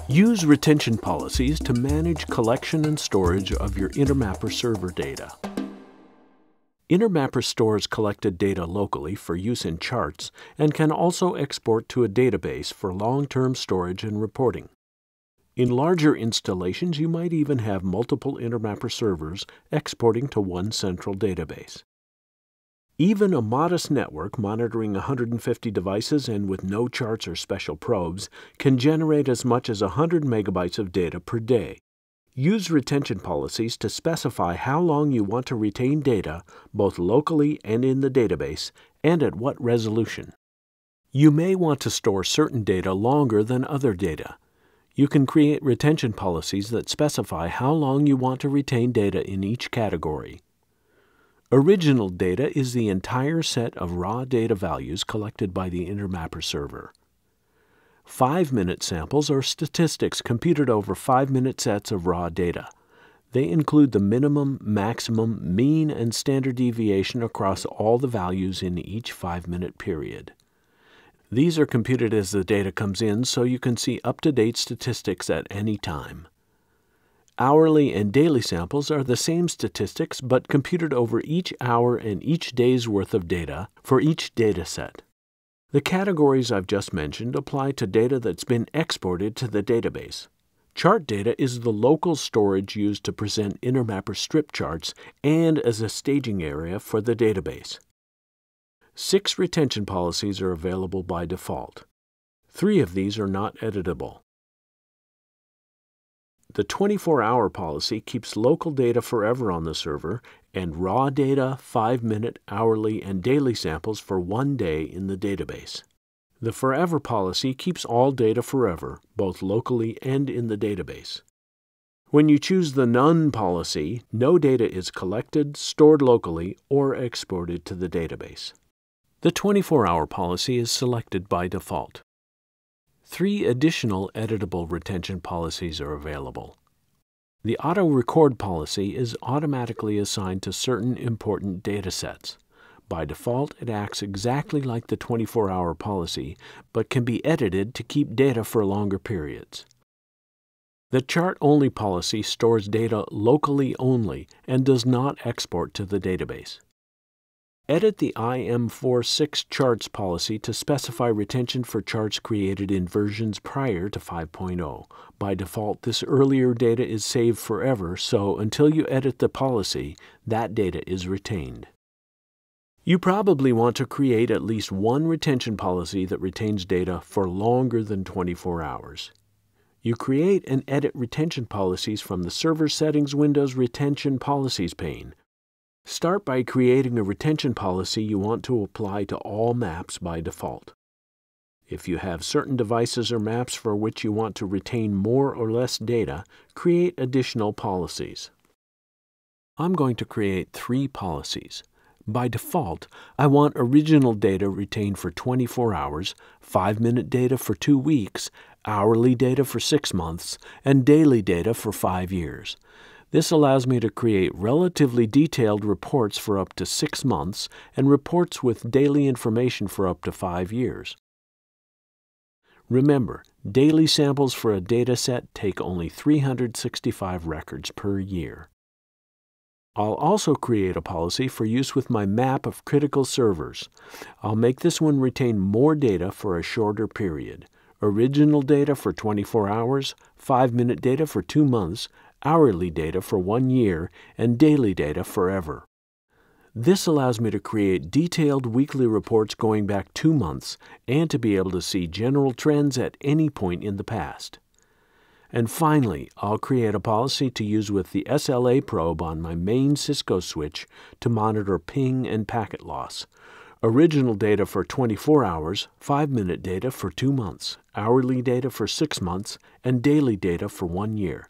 Use retention policies to manage collection and storage of your Intermapper server data. Intermapper stores collected data locally for use in charts and can also export to a database for long-term storage and reporting. In larger installations, you might even have multiple Intermapper servers exporting to one central database. Even a modest network monitoring 150 devices and with no charts or special probes can generate as much as 100 megabytes of data per day. Use retention policies to specify how long you want to retain data, both locally and in the database, and at what resolution. You may want to store certain data longer than other data. You can create retention policies that specify how long you want to retain data in each category. Original data is the entire set of raw data values collected by the Intermapper server. 5-minute samples are statistics computed over 5-minute sets of raw data. They include the minimum, maximum, mean, and standard deviation across all the values in each 5-minute period. These are computed as the data comes in so you can see up-to-date statistics at any time. Hourly and daily samples are the same statistics but computed over each hour and each day's worth of data for each data set. The categories I've just mentioned apply to data that's been exported to the database. Chart data is the local storage used to present Intermapper strip charts and as a staging area for the database. 6 retention policies are available by default. 3 of these are not editable. The 24-hour policy keeps local data forever on the server and raw data, 5-minute, hourly, and daily samples for 1 day in the database. The forever policy keeps all data forever, both locally and in the database. When you choose the none policy, no data is collected, stored locally, or exported to the database. The 24-hour policy is selected by default. 3 additional editable retention policies are available. The auto-record policy is automatically assigned to certain important data sets. By default, it acts exactly like the 24-hour policy, but can be edited to keep data for longer periods. The chart-only policy stores data locally only and does not export to the database. Edit the IM46 charts policy to specify retention for charts created in versions prior to 5.0. By default, this earlier data is saved forever, so until you edit the policy, that data is retained. You probably want to create at least one retention policy that retains data for longer than 24 hours. You create and edit retention policies from the Server Settings Window's Retention Policies pane. Start by creating a retention policy you want to apply to all maps by default. If you have certain devices or maps for which you want to retain more or less data, create additional policies. I'm going to create 3 policies. By default, I want original data retained for 24 hours, 5-minute data for 2 weeks, hourly data for 6 months, and daily data for 5 years. This allows me to create relatively detailed reports for up to 6 months and reports with daily information for up to 5 years. Remember, daily samples for a dataset take only 365 records per year. I'll also create a policy for use with my map of critical servers. I'll make this one retain more data for a shorter period. Original data for 24 hours, 5-minute data for 2 months, hourly data for 1 year, and daily data forever. This allows me to create detailed weekly reports going back 2 months and to be able to see general trends at any point in the past. And finally, I'll create a policy to use with the SLA probe on my main Cisco switch to monitor ping and packet loss. Original data for 24 hours, 5-minute data for 2 months, hourly data for 6 months, and daily data for 1 year.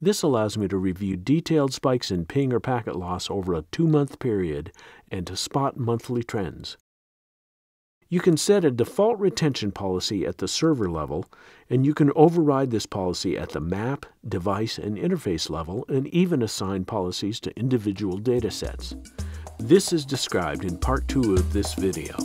This allows me to review detailed spikes in ping or packet loss over a 2-month period and to spot monthly trends. You can set a default retention policy at the server level, and you can override this policy at the map, device, and interface level, and even assign policies to individual datasets. This is described in Part 2 of this video.